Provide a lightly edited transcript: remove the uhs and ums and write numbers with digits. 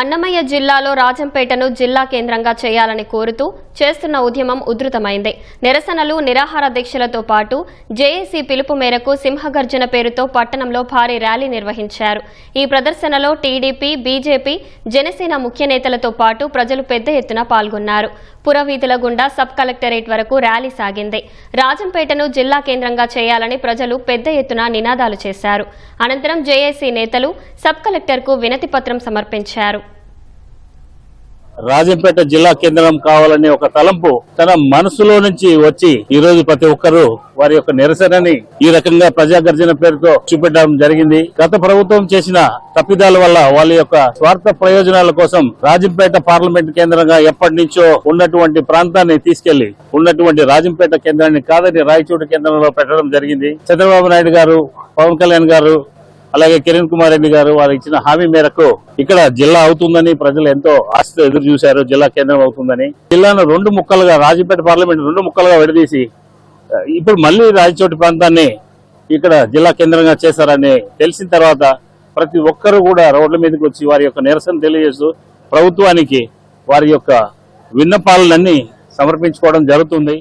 అన్నమయ్య జిల్లాలో రాజంపేటను జిల్లా కేంద్రంగా చేయాలని కోరుతూ చేస్తున్న ఉద్యమం ఉధృతమైంది. నిరసనలు, నిరాహార దీక్షలతో పాటు జేఏసీ పిలుపు మేరకు సింహగర్జన పేరుతో పట్టణంలో భారీ ర్యాలీ నిర్వహించారు. ఈ ప్రదర్శనలో టీడీపీ, బీజేపీ, జనసేన ముఖ్య నేతలతో పాటు ప్రజలు పెద్ద ఎత్తున పాల్గొన్నారు. పురవీధుల గుండా సబ్ కలెక్టరేట్ వరకు ర్యాలీ సాగింది. రాజంపేటను జిల్లా కేంద్రంగా చేయాలని ప్రజలు పెద్ద ఎత్తున నినాదాలు చేశారు. అనంతరం జేఏసీ నేతలు సబ్ కలెక్టర్కు వినతి పత్రం సమర్పించారు. రాజంపేట జిల్లా కేంద్రం కావాలనే ఒక తలంపు తన మనసులో నుంచి వచ్చి ఈ రోజు ప్రతి ఒక్కరూ వారి యొక్క నిరసనని ఈ రకంగా ప్రజాగర్జన పేరుతో చూపెట్టడం జరిగింది. గత ప్రభుత్వం చేసిన తప్పిదాల వల్ల వాళ్ళ యొక్క స్వార్థ ప్రయోజనాల కోసం రాజంపేట పార్లమెంట్ కేంద్రంగా ఎప్పటి నుంచో ఉన్నటువంటి ప్రాంతాన్ని తీసుకెళ్లి ఉన్నటువంటి రాజంపేట కేంద్రాన్ని కాదని రాయచోటి కేంద్రంలో పెట్టడం జరిగింది. చంద్రబాబు నాయుడు గారు, పవన్ కళ్యాణ్ గారు, అలాగే కిరణ్ కుమార్ రెడ్డి గారు వారు ఇచ్చిన హామీ మేరకు ఇక్కడ జిల్లా అవుతుందని ప్రజలు ఎంతో ఆశతో ఎదురు చూశారు. జిల్లా కేంద్రం అవుతుందని జిల్లాను రెండు ముక్కలుగా, రాజంపేట పార్లమెంట్ రెండు ముక్కలుగా విడదీసి ఇప్పుడు మళ్లీ రాయచోటి ప్రాంతాన్ని ఇక్కడ జిల్లా కేంద్రంగా చేశారని తెలిసిన తర్వాత ప్రతి ఒక్కరూ కూడా రోడ్ల మీదకి వచ్చి వారి యొక్క నిరసన తెలియజేస్తూ ప్రభుత్వానికి వారి యొక్క విన్నపాలన్నీ సమర్పించుకోవడం జరుగుతుంది.